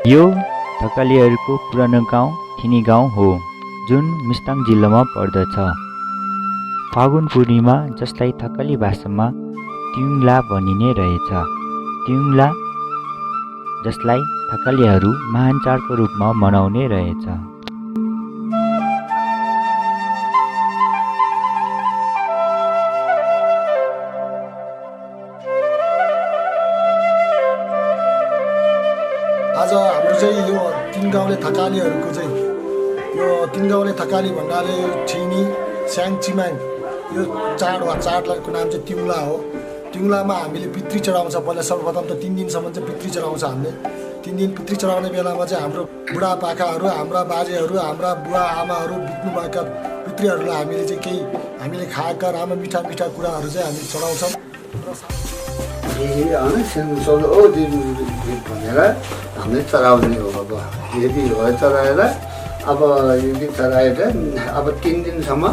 यो थकालीहरूको पुरानो गाउँ थिनी गाउँ हो, जुन मुस्ताङ जिल्लामा पर्दछ। फागुन पूर्णिमा, जसलाई थकाली भाषामा त्युङला भनिने रहेछ, त्युङला जसलाई थकालीहरू महान चाडको रूपमा मनाउने रहेछ। आज हाम्रो चाहिँ यो तीन गाउँले थकालीहरूको चाहिँ यो तीन गाउँले थकाली भन्नाले ठिनी स्याङ चिमाङ यो चाड वा चाडको नाम चाहिँ त्युङला हो। त्युङलामा हामीले पितृ चढाउँछ। पहिला सर्वप्रथम त 3 दिनसम्म चाहिँ पितृ चढाउँछ हामीले। 3 दिन पितृ चढाउने बेलामा चाहिँ हाम्रो बुढापाकाहरू, हाम्रा बाजेहरू, हाम्रा बुवा आमाहरू, बित्नुभएका पितृहरूलाई हामीले खाएका राम्रो मिठा मिठा कुराहरू चाहिँ हामी चढाउँछौँ। भनेर हामीले चढाउने हो। अब यदि भयो चढाएर अब यदि चढाएर अब 3 दिनसम्म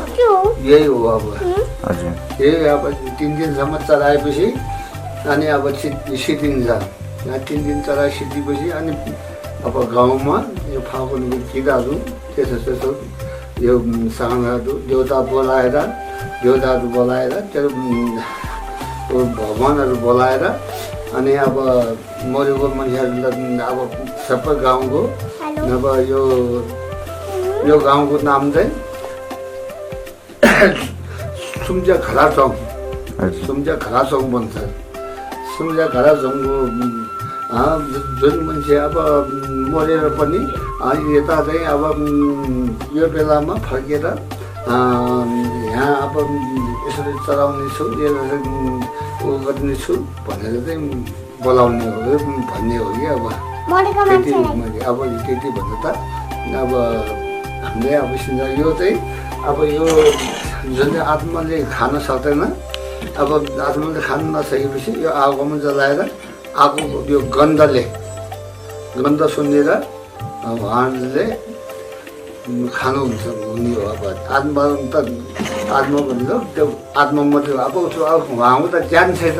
यही हो। अब हजुर यही अब 3 दिनसम्म चढाएपछि अनि अब सिद्धिन्छ। 3 दिन चढाए सिद्धिपछि अनि अब गाउँमा यो फागुनको किराहरू त्यसो यो साँगाहरू देउताहरू बोलाएर त्यो भगवानहरू बोलाएर अनि अब मरेको मान्छेहरूलाई अब सबै गाउँको अब यो गाउँको नाम चाहिँ सुम्जा खराचौङ भन्छ। सुम्जा खराचौङको जुन मान्छे अब मरेर पनि यता चाहिँ अब यो बेलामा फर्केर यहाँ अब यसरी चलाउने छु ऊ गर्ने छु भनेर चाहिँ बोलाउने हो भन्ने हो कि अब त्यति भन्नु त अब हामीले अब यो चाहिँ अब यो जुन चाहिँ आत्माले खान सक्दैन, अब आत्माले खान नसकेपछि यो आगोमा जलाएर आगो यो गन्ध सुनेर उहाँले खानुहुन्छ हुने हो। अब आत्मा भनेको त्यो आत्मा मात्रै हो। अब उहाँको त ज्यान छैन।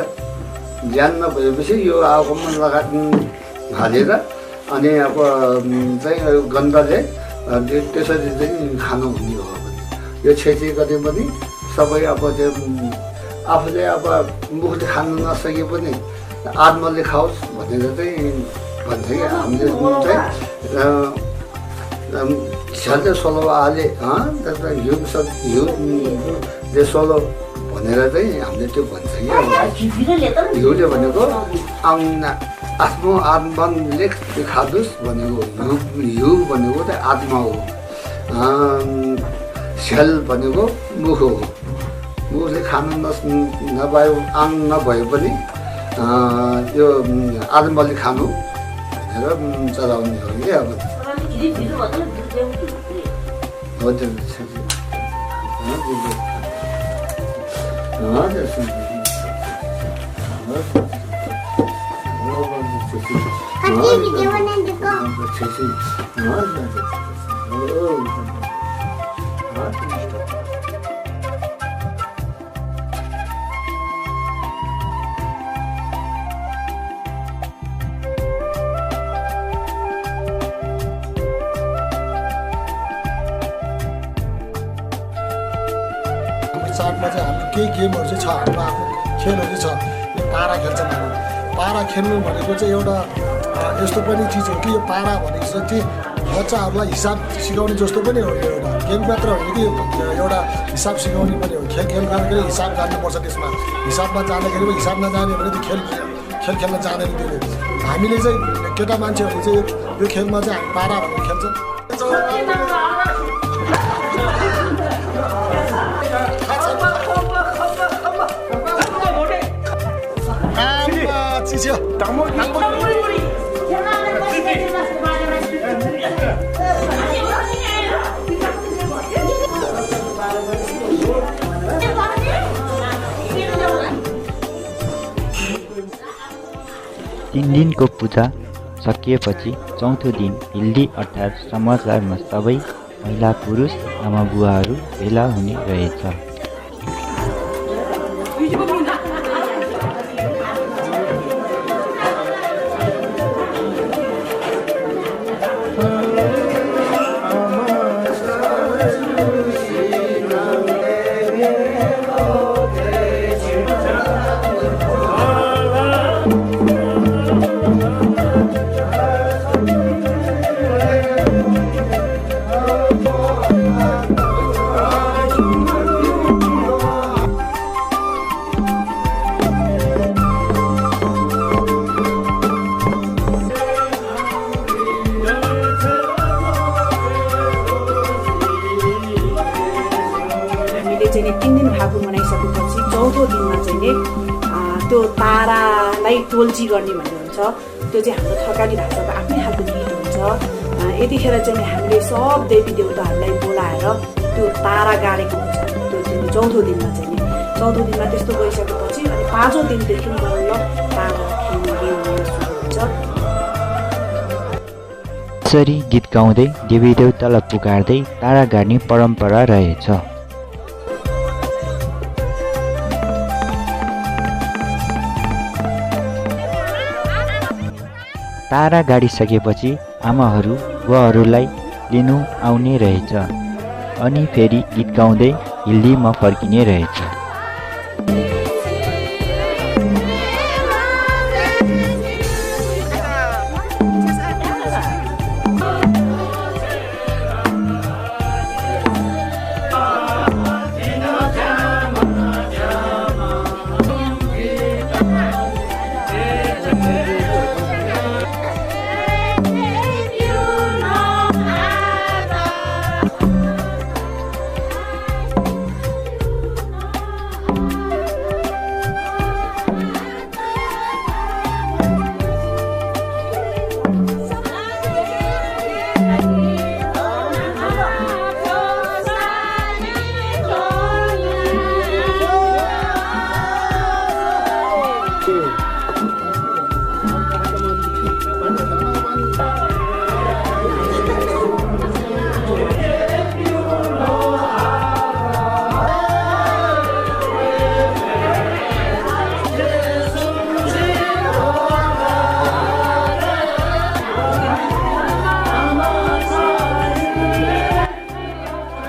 ज्यान नभएपछि यो आगोमा हालेर अनि अब चाहिँ गन्धले त्यसरी चाहिँ खानु हुने हो भने यो छेत्री गरे पनि सबै अब त्यो आफूले अब मुखले खानु नसके पनि आत्माले खाओस् भनेर चाहिँ भन्छ कि हामीले चाहिँ झ्याल्दै सोलो आले हिउँले सोलो भनेर चाहिँ हामीले त्यो भन्छ कि हिउँले भनेको आफ्नो आत्माले खादोस् भनेको हिउँ भनेको चाहिँ आत्मा हो। झ्याल भनेको मुख हो। मुखले खानु नभए नभए पनि यो आत्माले खानु भनेर चलाउने हो कि अब चाडमा चाहिँ हाम्रो केही गेमहरू चाहिँ छ। हाम्रो आफ्नो खेलहरू छ। यो पारा खेल्छौँ हामी। पारा खेल्नु भनेको चाहिँ एउटा यस्तो पनि चिज हो कि यो पारा भनेको चाहिँ बच्चाहरूलाई हिसाब सिकाउने जस्तो पनि हो। यो एउटा गेम मात्र होइन कि एउटा हिसाब सिकाउने पनि हो। खेल गर्दाखेरि हिसाब जान्नुपर्छ। त्यसमा हिसाबमा जाँदाखेरि पनि हिसाब नजाने भने त्यो खेल खेल्न जाँदैन। त्यसले हामीले चाहिँ केटा मान्छेहरूले चाहिँ यो खेलमा चाहिँ हामी पारा भनेर खेल्छौँ। तीन दिनको पूजा सकिएपछि चौथो दिन हिल्दी अर्थात् समाजमा सबै महिला पुरुष आमा बुवाहरू भेला हुने रहेछ। त्यो तारालाई टोल्ची गर्ने भन्ने हुन्छ, त्यो चाहिँ हाम्रो थकाली भाषाको आफ्नै खालको गीत हुन्छ। यतिखेर चाहिँ हामीले सब देवी देवताहरूलाई बोलाएर त्यो तारा गाडेको हुन्छ। त्यो चाहिँ चौथो दिनमा चाहिँ चौथो दिनमा त्यस्तो गइसकेपछि अनि पाँचौँ दिनदेखि बल्ल तारा खेल्ने सुरु हुन्छ। यसरी गीत गाउँदै देवी देवतालाई पुकार्दै तारा गाड्ने परम्परा रहेछ। तारा गाडिसकेपछि आमाहरू बुवाहरूलाई लिनु आउने रहेछ अनि फेरि गीत गाउँदै हिल्दीमा फर्किने रहेछ।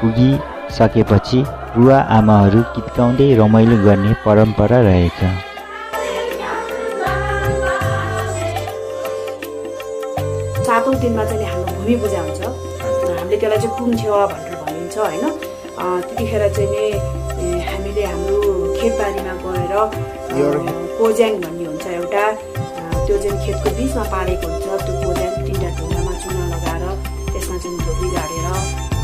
पुगिसकेपछि बुवा आमाहरू गीत गाउँदै रमाइलो गर्ने परम्परा रहेछ। सातौँ दिनमा चाहिँ हाम्रो भूमि पूजा हुन्छ। हामीले त्यसलाई चाहिँ पुङछेवा भनेर भनिन्छ होइन। त्यतिखेर चाहिँ हामीले हाम्रो खेतबारीमा गएर कोज्याङ भन्ने हुन्छ एउटा, त्यो चाहिँ खेतको बिचमा पारेको हुन्छ। त्यो कोज्याङ 3टा ढुङ्गामा चुना लगाएर त्यसमा चाहिँ धोबी गाडेर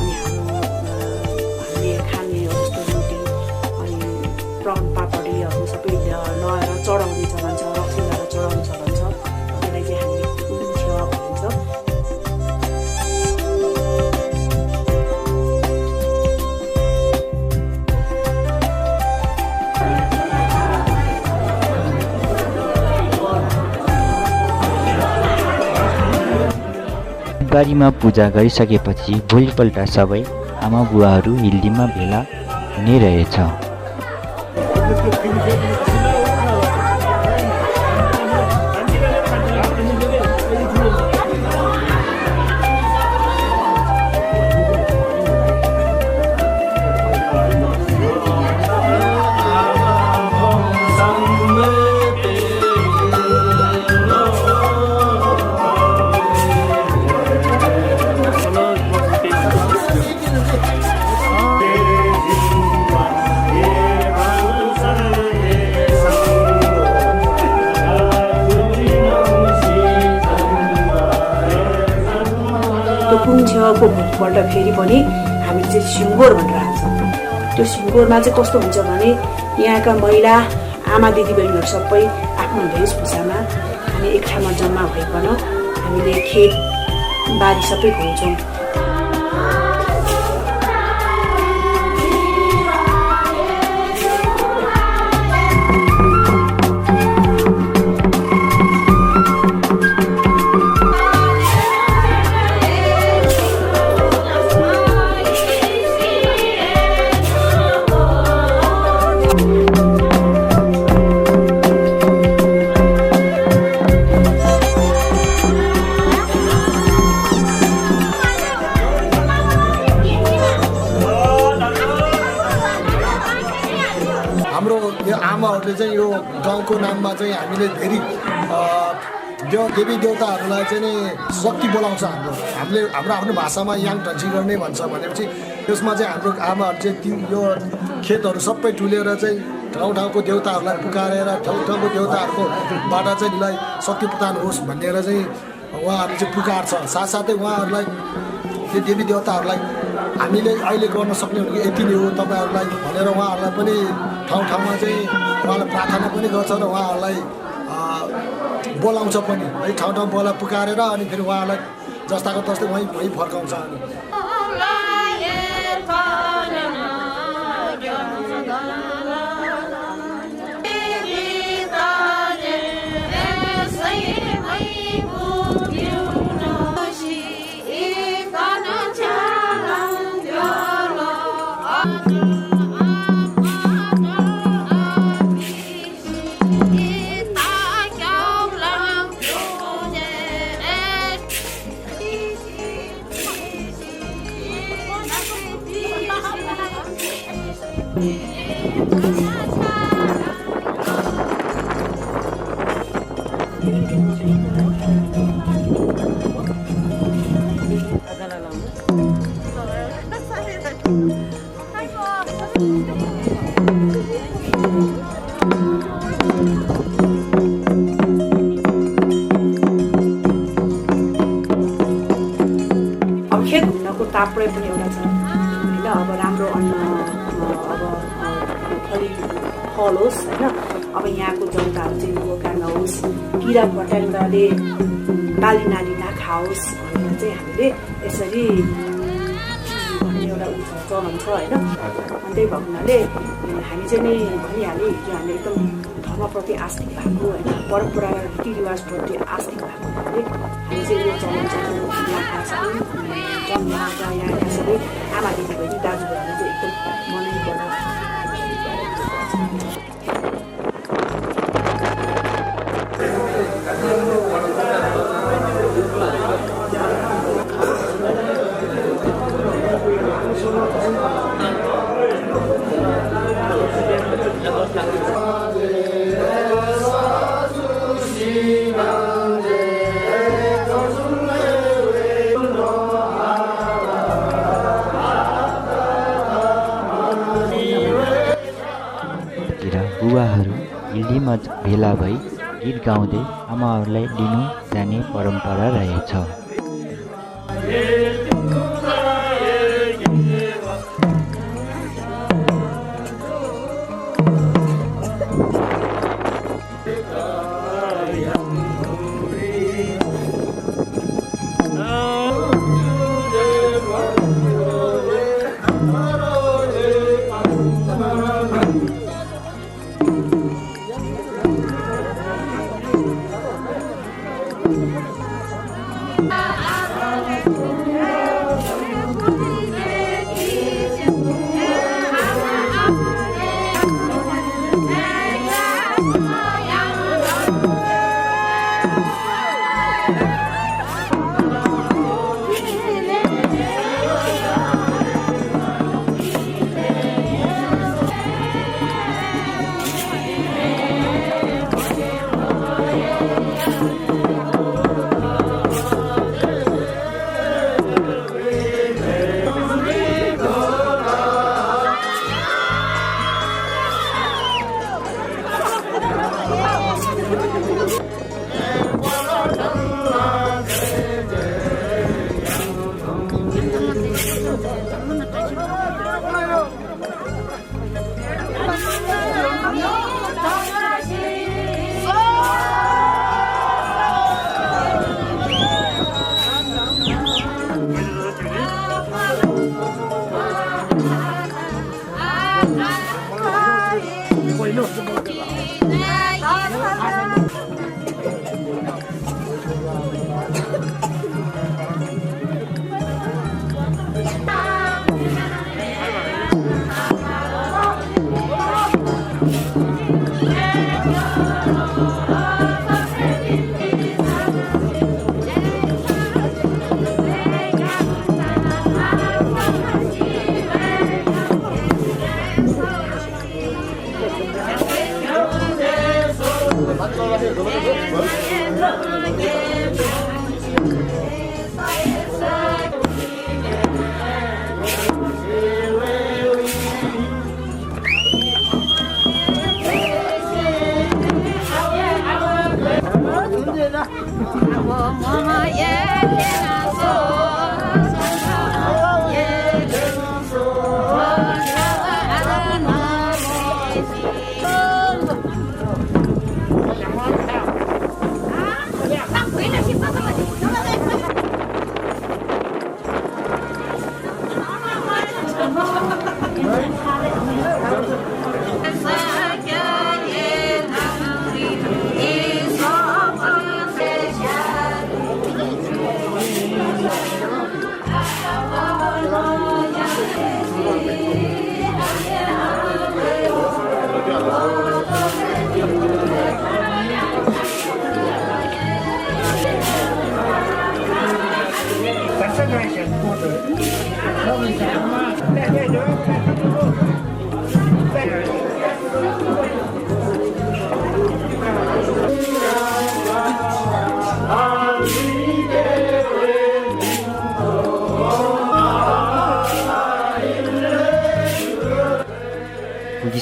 अनि हामीले खाने जस्तो रोटी अनि प्राउन पापडीहरू सबै लगाएर चढाउने चलन छ, रक्सी लगाएर चढाउने चलन छ। त्यसलाई चाहिँ हामीले पुङछेवा भनिन्छ। बारीमा पूजा गरिसकेपछि भोलिपल्ट सबै आमा बुवाहरू हिल्दीमा भेला हुने रहेछ। पुङछेवाको भोलिपल्ट फेरि पनि हामीले चाहिँ सिङ्गोर भनेर हाल्छौँ। त्यो सिङ्गोरमा चाहिँ कस्तो हुन्छ भने यहाँका महिला आमा दिदीबहिनीहरू सबै आफ्नो वेशभूषामा हामी एक ठाउँमा जम्मा भइकन हामीले खेत बारी सबै घुम्छौँ। हाम्रो यो आमाहरूले चाहिँ यो गाउँको नाममा चाहिँ हामीले धेरै देवी देवताहरूलाई चाहिँ नि शक्ति बोलाउँछ। हामीले हाम्रो आफ्नो भाषामा याङ टन्सी गर्ने भन्छ भनेपछि त्यसमा चाहिँ हाम्रो आमाहरू चाहिँ यो खेतहरू सबै टुलेर चाहिँ ठाउँ ठाउँको देवताहरूलाई पुकारेर ठाउँ ठाउँको देवताहरूकोबाट चाहिँ यसलाई शक्ति प्रदान होस् भनेर चाहिँ उहाँहरूले चाहिँ पुकार्छ। साथसाथै उहाँहरूलाई त्यो देवी देवताहरूलाई हामीले अहिले गर्न सक्ने भनेको यति नै हो तपाईँहरूलाई भनेर उहाँहरूलाई पनि ठाउँ ठाउँमा चाहिँ उहाँलाई प्रार्थना पनि गर्छ र उहाँहरूलाई बोलाउँछ पनि है, ठाउँ ठाउँ बोला पुकारेर अनि फेरि उहाँलाई जस्ताको तस्तै वहीँ फर्काउँछ। अनि खेत घुम्नको तापक्रय पनि एउटा छ होइन। अब राम्रो अन्न अब फल होस् होइन, अब यहाँको जनताहरू चाहिँ रोगका नहोस्, किरा फट्याङ्ग्राले बाली नाली नखाओस् भनेर चाहिँ हामीले यसरी भन्ने एउटा चलन छ होइन। अनि त्यही भएको हुनाले हामी चाहिँ नि भनिहालेँ हिजो हामी एकदम धर्मप्रति आस्थिक भएको होइन, परम्परा रीतिरिवाजप्रति आस्थिक भएको हुनाले हामी चाहिँ यो चलन चाहिँ यहाँ सबै आमा दिदीबहिनी दाजुभाइहरू चाहिँ एकदम मनाइपर्छ। बुवाहरू हिल्दीमा भेला भई गीत गाउँदै आमाहरूलाई लिनु जाने परम्परा रहेछ।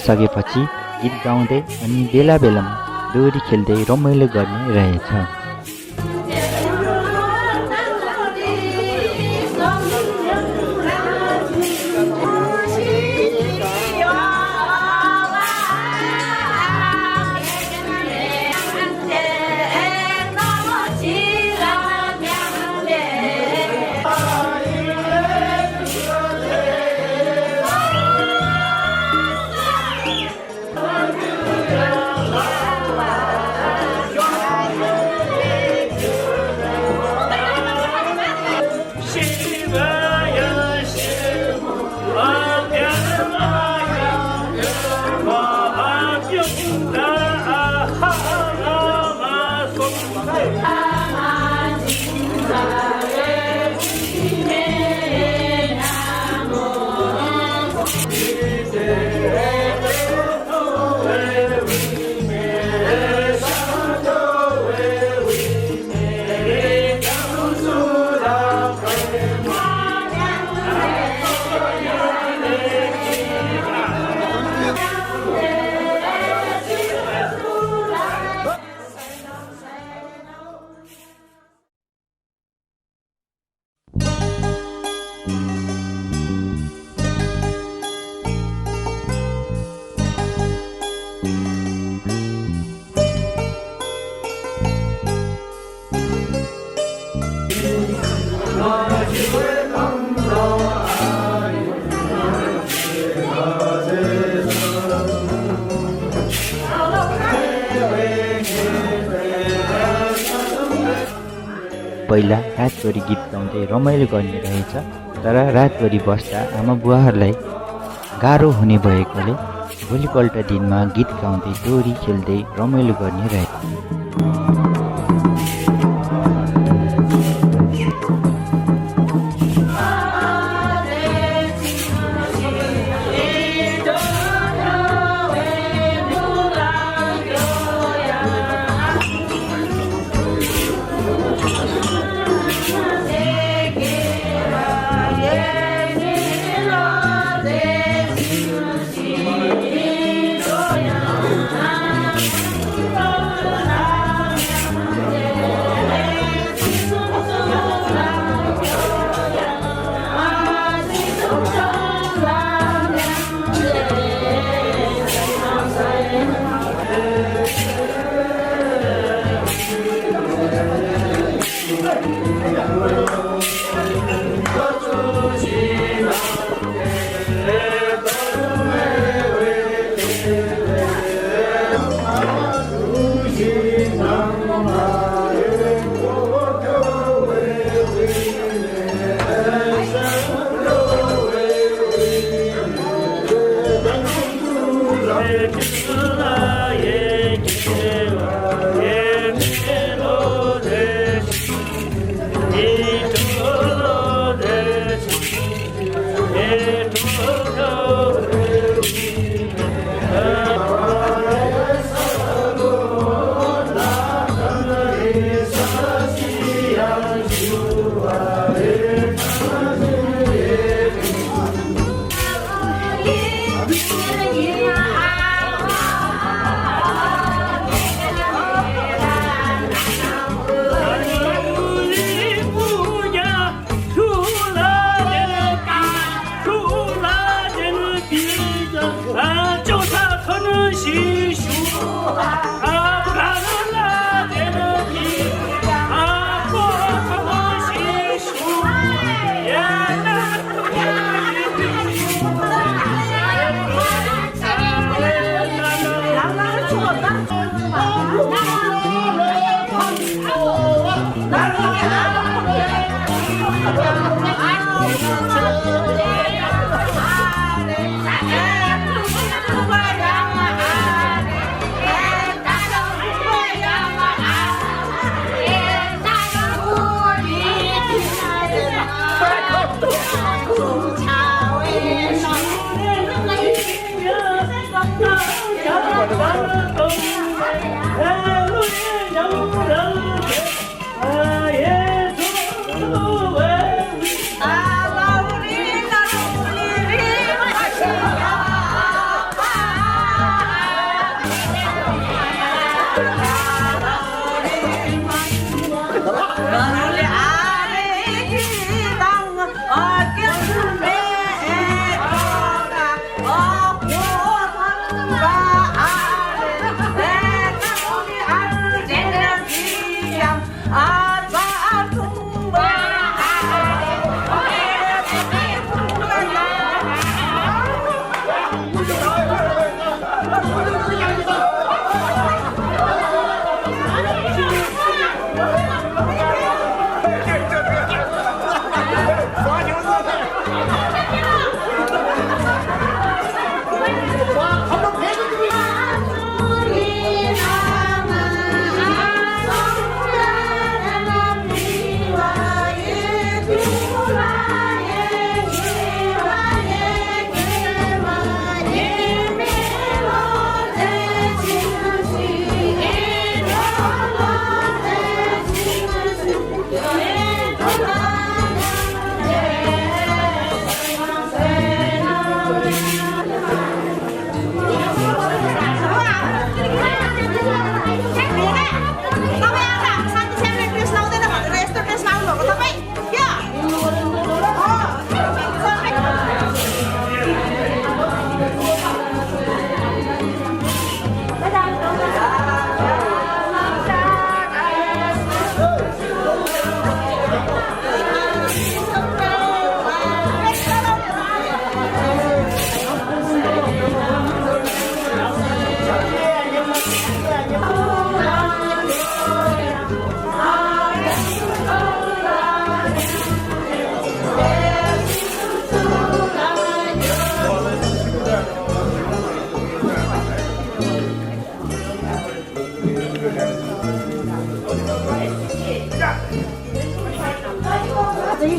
सकेपछि गीत गाउँदै अनि बेला बेलामा डोरी खेल्दै रमाइलो गर्ने रहेछ। पहिला रातभरि गीत गाउँदै रमाइलो गर्ने रहेछ, तर रातभरि बस्दा आमा बुवाहरूलाई गाह्रो हुने भएकोले भोलिपल्ट दिनमा गीत गाउँदै डोरी खेल्दै रमाइलो गर्ने रहेछ। यस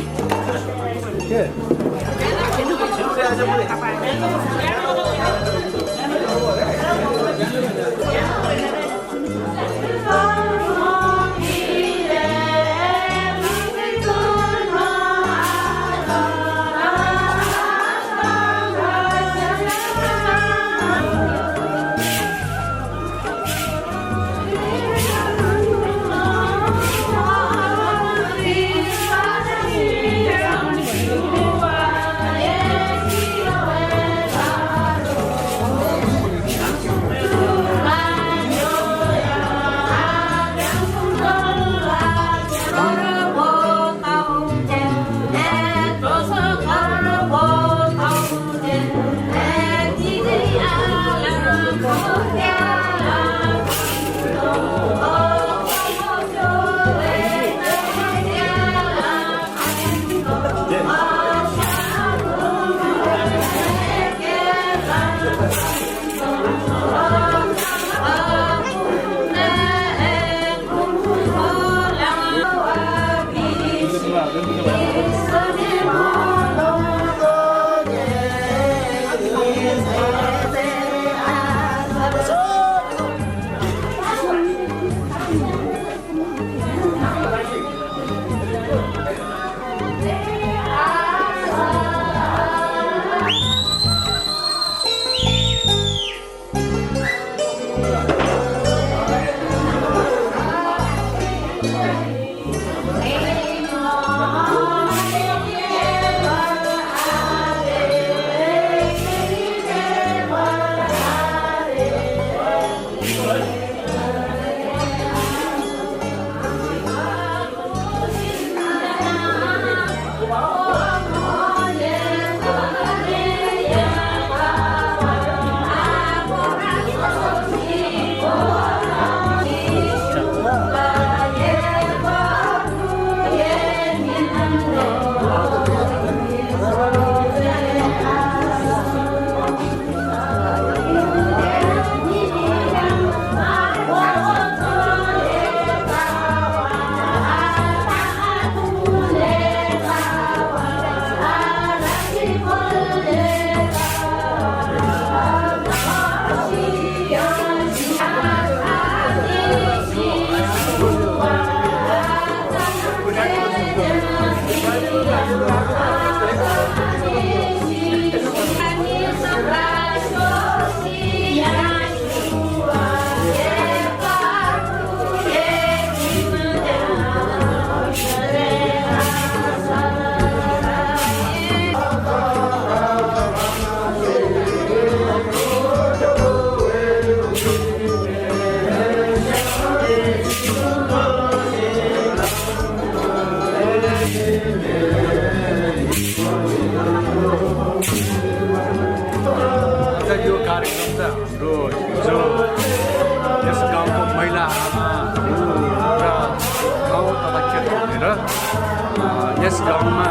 गाउँमा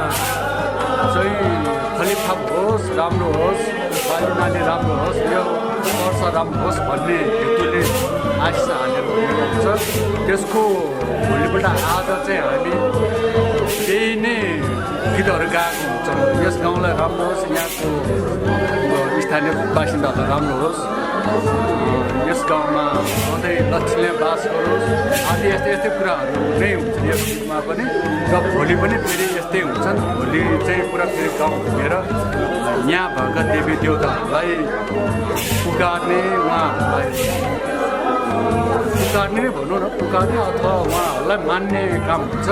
चाहिँ खलिफाप होस्, राम्रो होस्, बालीनाली राम्रो होस्, यो वर्ष राम्रो होस् भन्ने हेतुले आशा हालेर हुन्छ। त्यसको भोलिपल्ट आज चाहिँ हामी त्यही नै गीतहरू गाएको हुन्छौँ। यस गाउँलाई राम्रो होस्, यहाँको स्थानीय बासिन्दाहरूलाई राम्रो होस्, यस गाउँमा सधैँ लक्ष्मीले बास गरोस् आदि यस्तै यस्तै कुराहरू नै हुन्छ यस गीतमा पनि। र भोलि पनि फेरि यस्तै हुन्छन्। भोलि चाहिँ पुरा फेरि गाउँ घुमेर यहाँ भएका देवी देवताहरूलाई पुकार्ने, उहाँहरूलाई पुकार्ने नै भनौँ न, पुकार्ने अथवा उहाँहरूलाई मान्ने काम हुन्छ।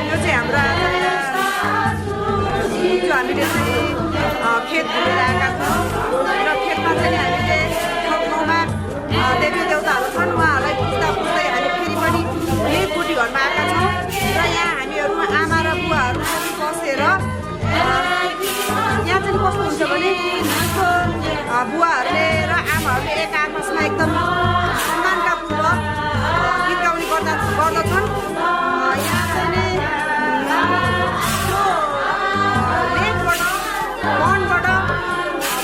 यो चाहिँ हाम्रो जो हामीले चाहिँ खेत घुमेर आएका छौँ र खेतमा चाहिँ हामीले ठाउँ ठाउँमा देवी देवताहरू छन्, उहाँहरूलाई पुज्दा पुज्दै हामी फेरि पनि यही कुटी घरमा आएका छौँ। र यहाँ हामीहरू आमा र बुवाहरू पनि बसेर यहाँ चाहिँ कस्तो हुन्छ भने बुवाहरूले र आमाहरूले एक आपसमा एकदम सम्मानका पूर्वक गीत गाउने गर्दछन्। यहाँ चाहिँ वनबाट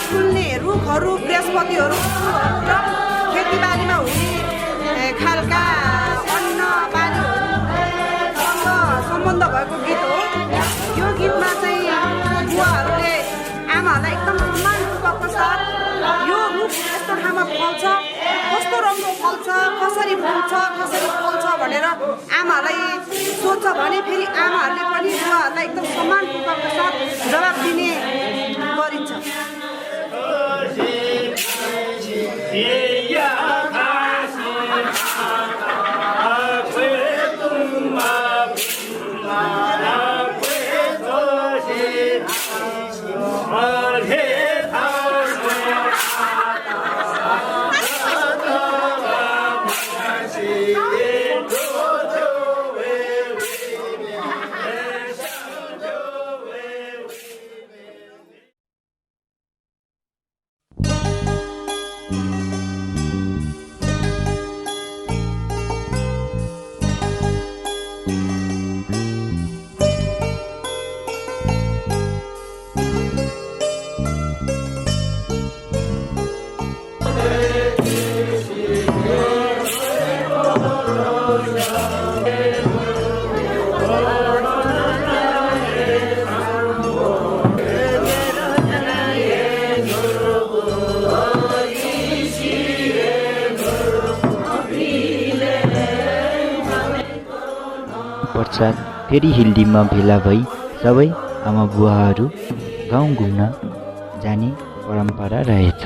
फुल्ने रुखहरू, बृहस्पतिहरू र खेतीबालीमा हुने खालका अन्न बालीहरूसँग फल्छ, कसरी फुल्छ, कसरी फल्छ भनेर आमाहरूलाई सोध्छ भने फेरि आमाहरूले पनि बुवाहरूलाई एकदम सम्मानपूर्वकका साथ जवाब दिने गरिन्छ। पश्चात फेरि हिल्दीमा भेला भई सबै आमा बुवाहरू गाउँ घुम्न जाने परम्परा रहेछ।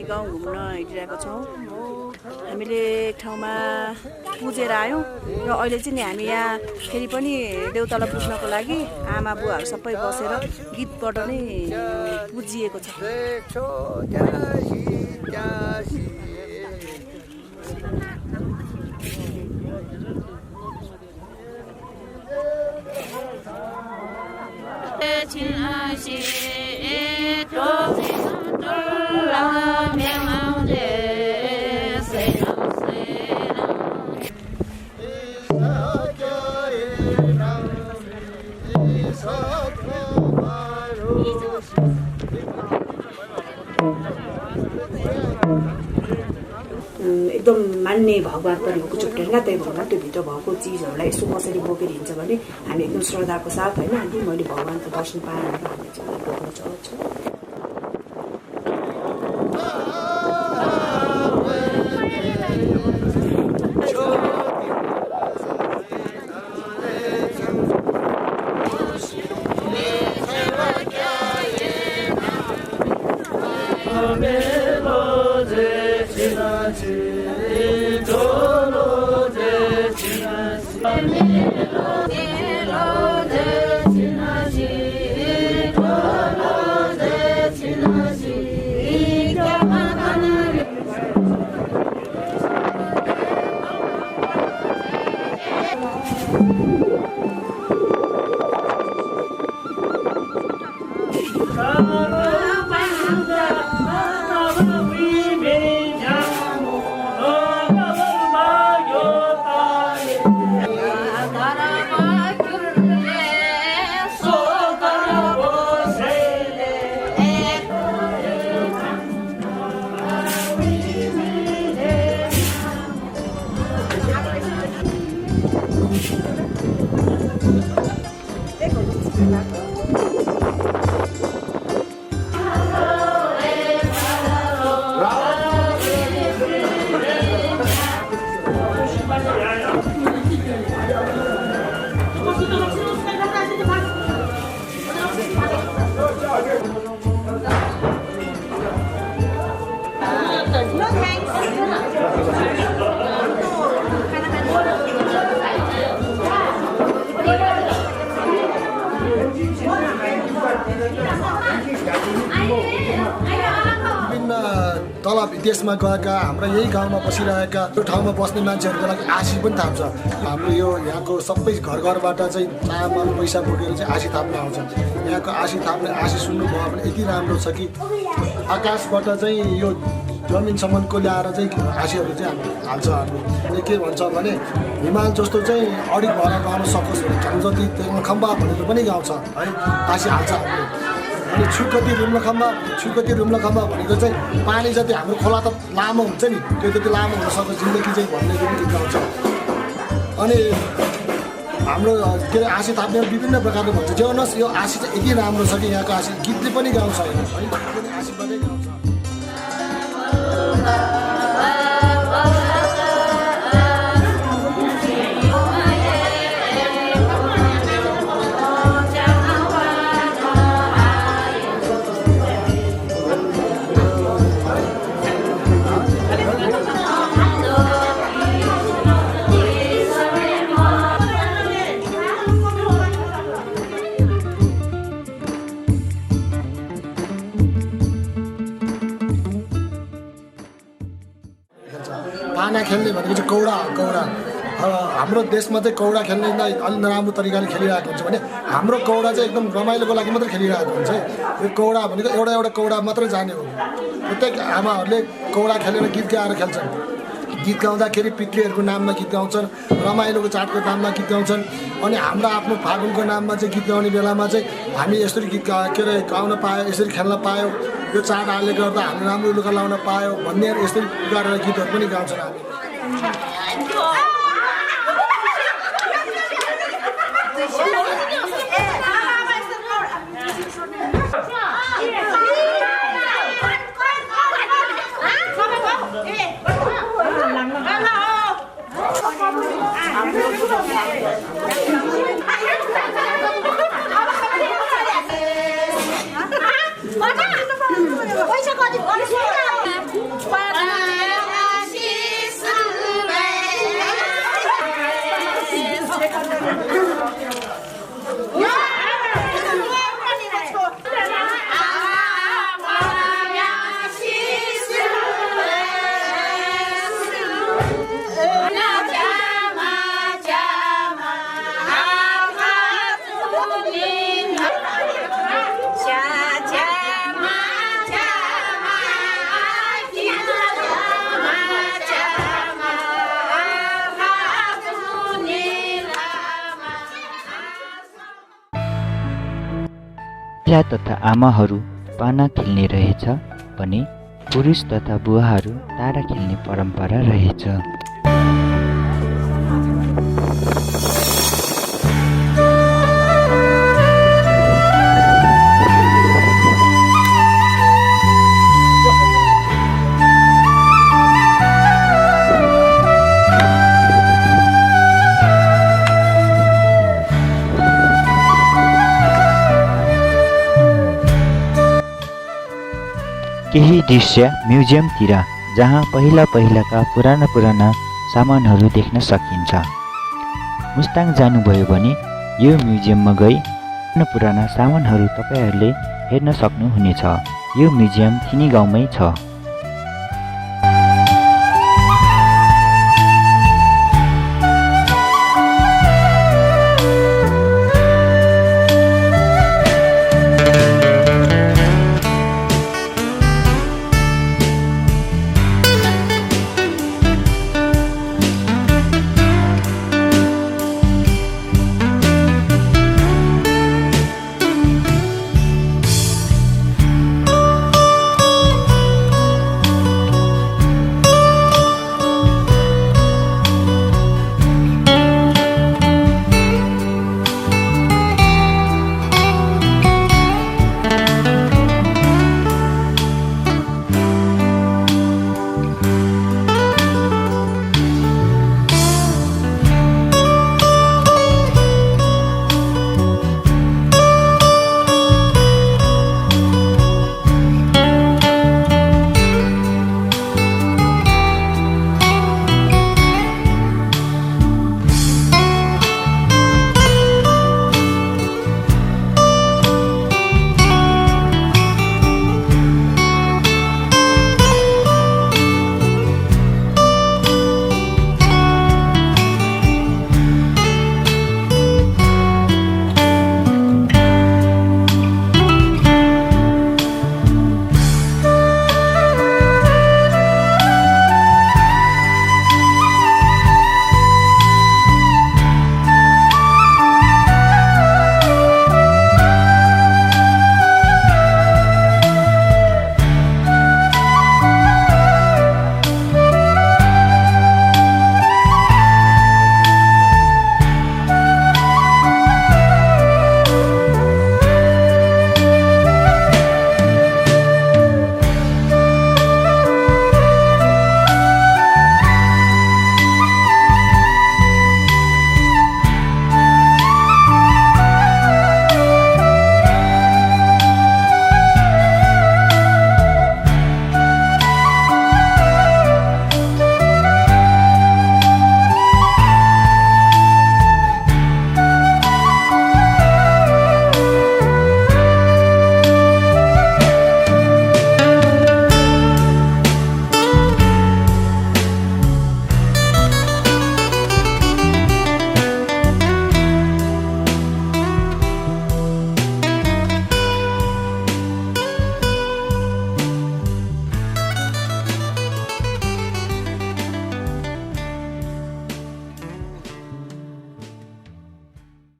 गाउँ घुम्न हिँडिरहेको छौँ। हामीले एक ठाउँमा पुजेर आयौँ र अहिले चाहिँ नि हामी यहाँ फेरि पनि देउतालाई पुज्नको लागि आमा बुवाहरू सबै बसेर गीतबाट नै पुजिएको छ। एकदम मान्ने भगवान् पनि हो चुप्टेर त्यही भएर त्यो भित्र भएको चिजहरूलाई यसो कसरी बोकेर हिँड्छ भने हामी एकदम श्रद्धाको साथ होइन आन्टी मैले भगवान्को दर्शन पाएँ भनेर हामी चाहिँ बोकेर चढ्छौँ। तल विदेशमा गएका हाम्रा यही गाउँमा बसिरहेका त्यो ठाउँमा बस्ने मान्छेहरूको लागि आशी पनि थाप्छ। हाम्रो यो यहाँको सबै घर घरबाट चाहिँ चामल पैसा बोकेर चाहिँ आशी थाप्न आउँछ। यहाँको आशी थाप्ने आशी सुन्नुभयो भने यति राम्रो छ कि आकाशबाट चाहिँ यो जमिनसम्मको ल्याएर चाहिँ आशीहरू चाहिँ हामी हाल्छ। हामीले के भन्छ भने हिमाल जस्तो चाहिँ अडिक भएर गाउन सकोस् भने झन् जति खम्बा भनेर पनि गाउँछ है आशी हाल्छ हामीले। अनि छुकती रुम्ला खम्बा भनेको चाहिँ पानी जति हाम्रो खोला त लामो हुन्छ नि त्यो त्यति लामो हुन सकोस् जिन्दगी चाहिँ भन्ने पनि गीत गाउँछ। अनि हाम्रो के अरे आशी थाप्ने विभिन्न प्रकारले भन्छ जे होस् यो आशी चाहिँ यति राम्रो छ कि यहाँको आशी गीतले पनि गाउँछ होइन आशीबाटै गाउँछ। पाना खेल्ने भनेको चाहिँ कौडा हाम्रो देशमा चाहिँ कौडा खेल्ने अलि नराम्रो तरिकाले खेलिरहेको हुन्छ भने हाम्रो कौडा चाहिँ एकदम रमाइलोको लागि मात्रै खेलिरहेको हुन्छ। यो कौडा भनेको एउटा कौडा मात्रै जाने हो। प्रत्येक आमाहरूले कौडा खेलेर गीत गाएर खेल्छन्। गीत गाउँदाखेरि पितृहरूको नाममा गीत गाउँछन्, रमाइलोको चाडको नाममा गीत गाउँछन्। अनि हाम्रो आफ्नो फागुनको नाममा चाहिँ गीत गाउने बेलामा चाहिँ हामी यसरी गीत के अरे गाउन पायो, यसरी खेल्न पायो, यो चाडहरूले गर्दा हामी राम्रो लुगा लाउन पायो भन्ने यसरी गरेर गीतहरू पनि गाउँछन् हामी। महिला तथा आमाहरू पाना खेल्ने रहेछ भने पुरुष तथा बुवाहरू तारा खेल्ने परम्परा रहेछ। केही दृश्य म्युजियमतिर जहाँ पहिलाका पुराना सामानहरू देख्न सकिन्छ। मुस्ताङ जानुभयो भने यो म्युजियममा गई पुराना सामानहरू तपाईहरूले हेर्न सक्नुहुनेछ। यो म्युजियम थिनी गाउँमै छ।